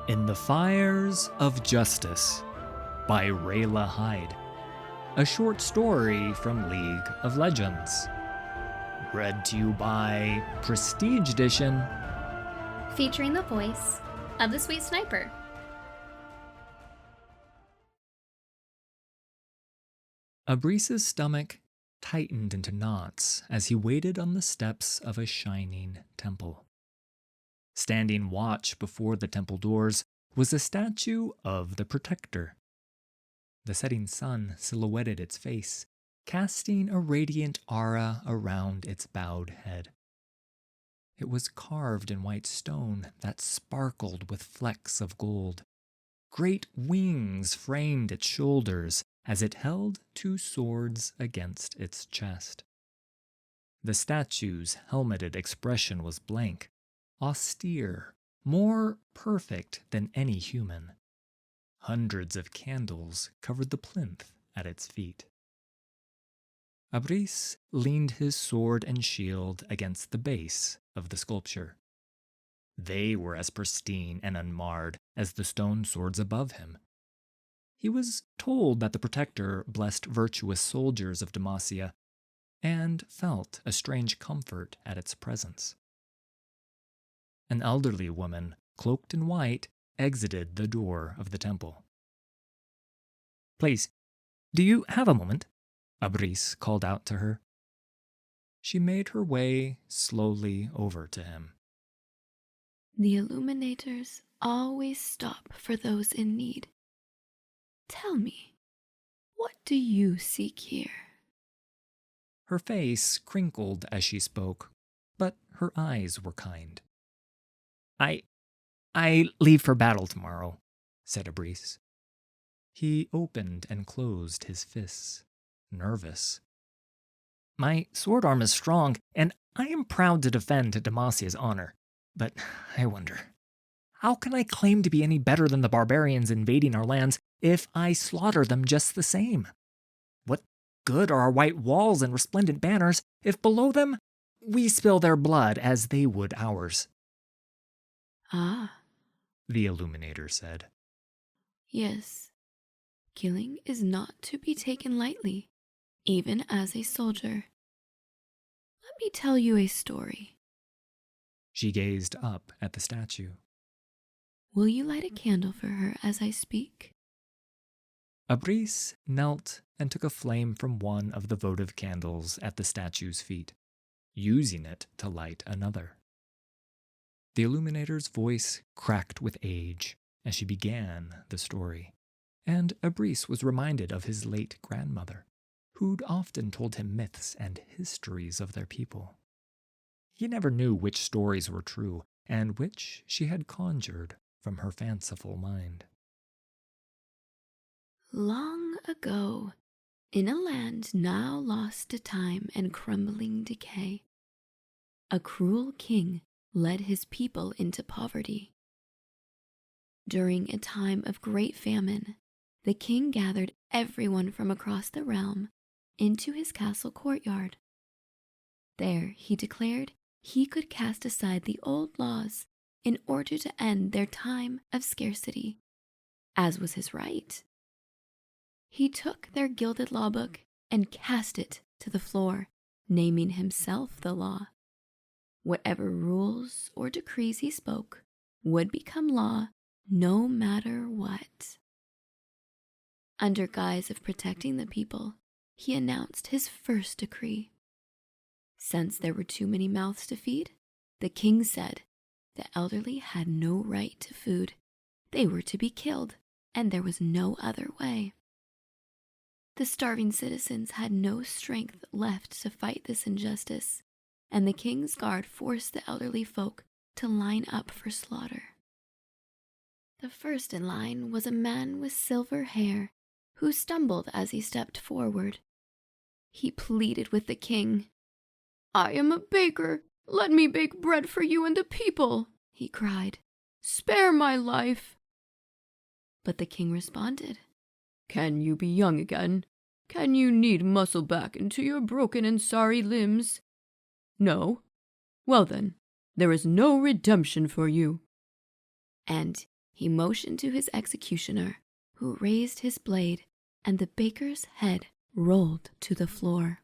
In the Fires of Justice by Rayla Hyde, a short story from League of Legends. Read to you by Prestige Edition, featuring the voice of the Sweet Sniper. Abris's stomach tightened into knots as he waited on the steps of a shining temple. Standing watch before the temple doors was a statue of the Protector. The setting sun silhouetted its face, casting a radiant aura around its bowed head. It was carved in white stone that sparkled with flecks of gold. Great wings framed its shoulders as it held two swords against its chest. The statue's helmeted expression was blank, austere, more perfect than any human. Hundreds of candles covered the plinth at its feet. Abris leaned his sword and shield against the base of the sculpture. They were as pristine and unmarred as the stone swords above him. He was told that the Protector blessed virtuous soldiers of Demacia, and felt a strange comfort at its presence. An elderly woman, cloaked in white, exited the door of the temple. "Please, do you have a moment?" Abris called out to her. She made her way slowly over to him. "The illuminators always stop for those in need. Tell me, what do you seek here?" Her face crinkled as she spoke, but her eyes were kind. I leave for battle tomorrow," said Abris. He opened and closed his fists, nervous. "My sword arm is strong, and I am proud to defend Demacia's honor. But I wonder, how can I claim to be any better than the barbarians invading our lands if I slaughter them just the same? What good are our white walls and resplendent banners if below them we spill their blood as they would ours?" "Ah," the Illuminator said. "Yes. Killing is not to be taken lightly, even as a soldier. Let me tell you a story." She gazed up at the statue. "Will you light a candle for her as I speak?" Abris knelt and took a flame from one of the votive candles at the statue's feet, using it to light another. The Illuminator's voice cracked with age as she began the story, and Abris was reminded of his late grandmother, who'd often told him myths and histories of their people. He never knew which stories were true and which she had conjured from her fanciful mind. "Long ago, in a land now lost to time and crumbling decay, a cruel king led his people into poverty. During a time of great famine, the king gathered everyone from across the realm into his castle courtyard. There, he declared he could cast aside the old laws in order to end their time of scarcity, as was his right. He took their gilded law book and cast it to the floor, naming himself the law. Whatever rules or decrees he spoke would become law no matter what. Under guise of protecting the people, he announced his first decree. Since there were too many mouths to feed, the king said the elderly had no right to food. They were to be killed, and there was no other way. The starving citizens had no strength left to fight this injustice, and the king's guard forced the elderly folk to line up for slaughter. The first in line was a man with silver hair who stumbled as he stepped forward. He pleaded with the king. "I am a baker. Let me bake bread for you and the people," he cried. "Spare my life." But the king responded, "Can you be young again? Can you knead muscle back into your broken and sorry limbs? No? Well then, there is no redemption for you." And He motioned to his executioner, who raised his blade, and the baker's head rolled to the floor.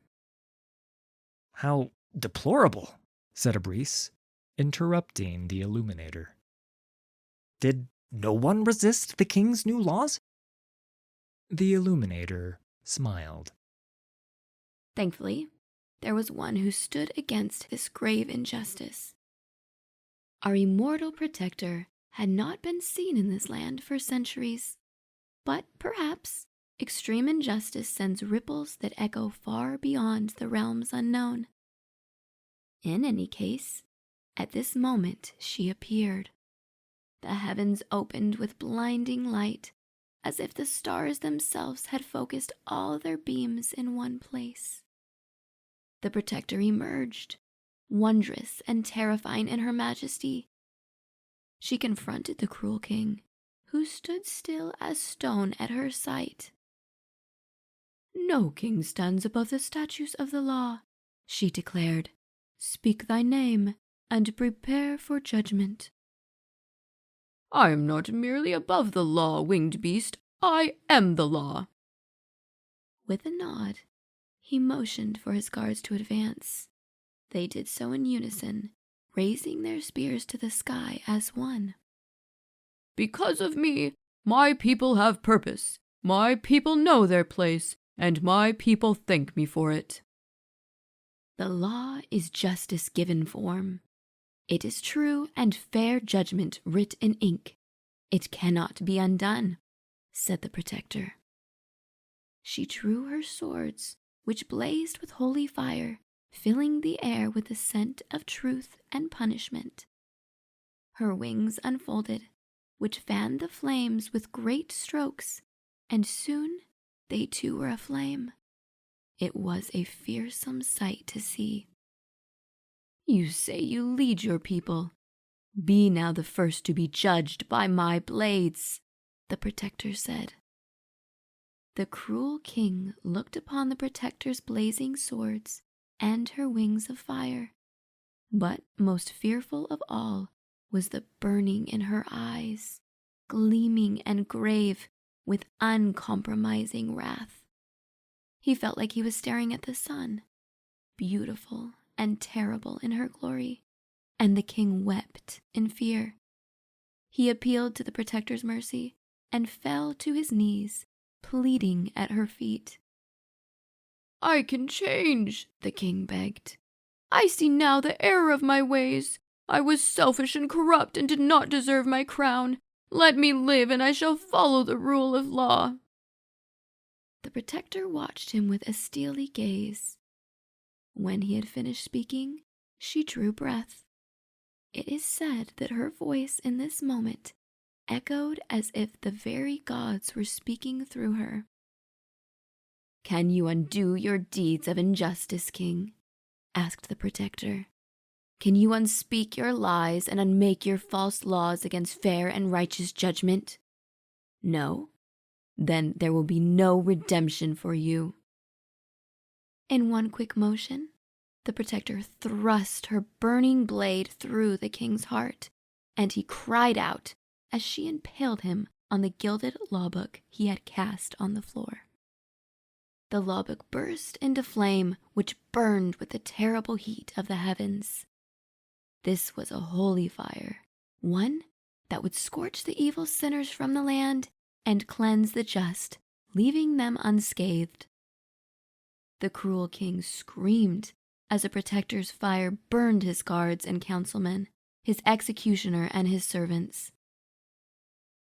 "How deplorable," said Abrice, interrupting the illuminator. "Did no one resist the king's new laws?" The illuminator smiled. Thankfully, there was one who stood against this grave injustice. Our immortal protector had not been seen in this land for centuries, but perhaps extreme injustice sends ripples that echo far beyond the realms unknown. In any case, at this moment she appeared. The heavens opened with blinding light, as if the stars themselves had focused all their beams in one place. The protector emerged, wondrous and terrifying in her majesty. She confronted the cruel king, who stood still as stone at her sight. "No king stands above the statutes of the law," she declared. "Speak thy name, and prepare for judgment." "I am not merely above the law, winged beast. I am the law." With a nod, he motioned for his guards to advance. They did so in unison, raising their spears to the sky as one. "Because of me, my people have purpose. My people know their place, and my people thank me for it." The law is justice given form. It is true and fair judgment writ in ink. It cannot be undone, said the protector. She drew her swords, which blazed with holy fire, filling the air with the scent of truth and punishment. Her wings unfolded, which fanned the flames with great strokes, and soon they too were aflame. It was a fearsome sight to see. "You say you lead your people. Be now the first to be judged by my blades," the protector said. The cruel king looked upon the protector's blazing swords and her wings of fire, but most fearful of all was the burning in her eyes, gleaming and grave with uncompromising wrath. He felt like he was staring at the sun, beautiful and terrible in her glory, and the king wept in fear. He appealed to the protector's mercy and fell to his knees, pleading at her feet. "I can change," the king begged. "I see now the error of my ways. I was selfish and corrupt and did not deserve my crown. Let me live, and I shall follow the rule of law." The protector watched him with a steely gaze. When he had finished speaking, she drew breath. It is said that her voice in this moment echoed as if the very gods were speaking through her. "Can you undo your deeds of injustice, king?" asked the protector. "Can you unspeak your lies and unmake your false laws against fair and righteous judgment? No? Then there will be no redemption for you." In one quick motion, the protector thrust her burning blade through the king's heart, and he cried out as she impaled him on the gilded lawbook he had cast on the floor. The lawbook burst into flame, which burned with the terrible heat of the heavens. This was a holy fire, one that would scorch the evil sinners from the land and cleanse the just, leaving them unscathed. The cruel king screamed as the protector's fire burned his guards and councilmen, his executioner and his servants.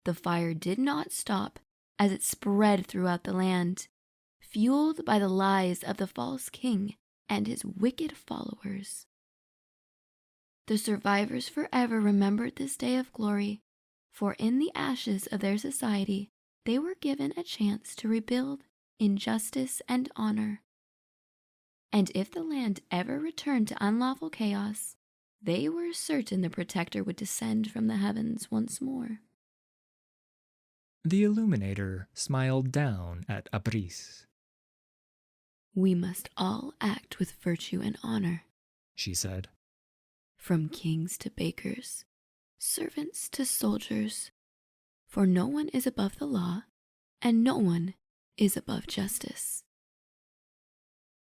The fire did not stop as it spread throughout the land, fueled by the lies of the false king and his wicked followers. The survivors forever remembered this day of glory, for in the ashes of their society, they were given a chance to rebuild in justice and honor. And if the land ever returned to unlawful chaos, they were certain the protector would descend from the heavens once more. The illuminator smiled down at Abrice. "We must all act with virtue and honor," she said. "From kings to bakers, servants to soldiers, For no one is above the law, and no one is above justice.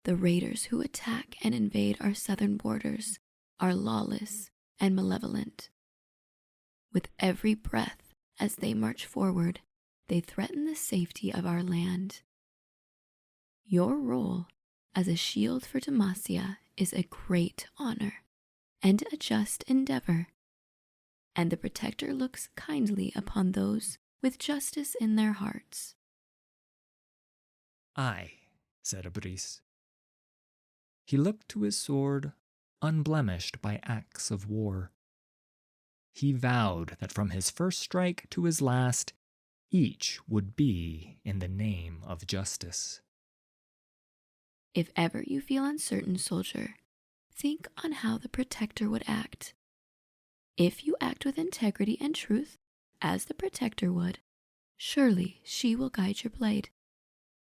The raiders who attack and invade our southern borders are lawless and malevolent. With every breath as they march forward, they threaten the safety of our land. Your role as a shield for Demacia is a great honor and a just endeavor, and the Protector looks kindly upon those with justice in their hearts. "Aye," said Abrice. He looked to his sword, unblemished by acts of war. He vowed that from his first strike to his last, each would be in the name of justice. If ever you feel uncertain, soldier, think on how the Protector would act. If you act with integrity and truth, as the Protector would, surely she will guide your blade,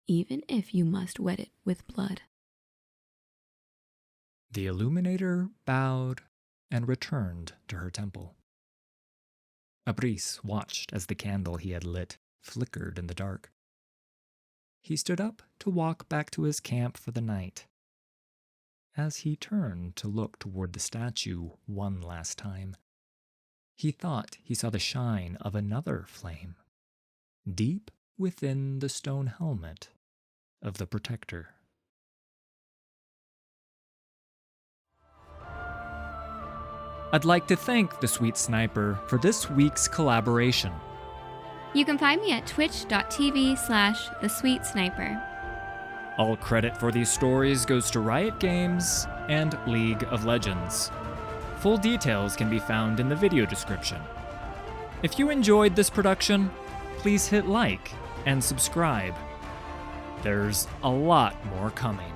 even if you must wet it with blood. The Illuminator bowed and returned to her temple. Abrice watched as the candle he had lit flickered in the dark. He stood up to walk back to his camp for the night. As he turned to look toward the statue one last time, he thought he saw the shine of another flame, deep within the stone helmet of the Protector. I'd like to thank the Sweet Sniper for this week's collaboration. You can find me at twitch.tv/thesweetsniper. All credit for these stories goes to Riot Games and League of Legends. Full details can be found in the video description. If you enjoyed this production, please hit like and subscribe. There's a lot more coming.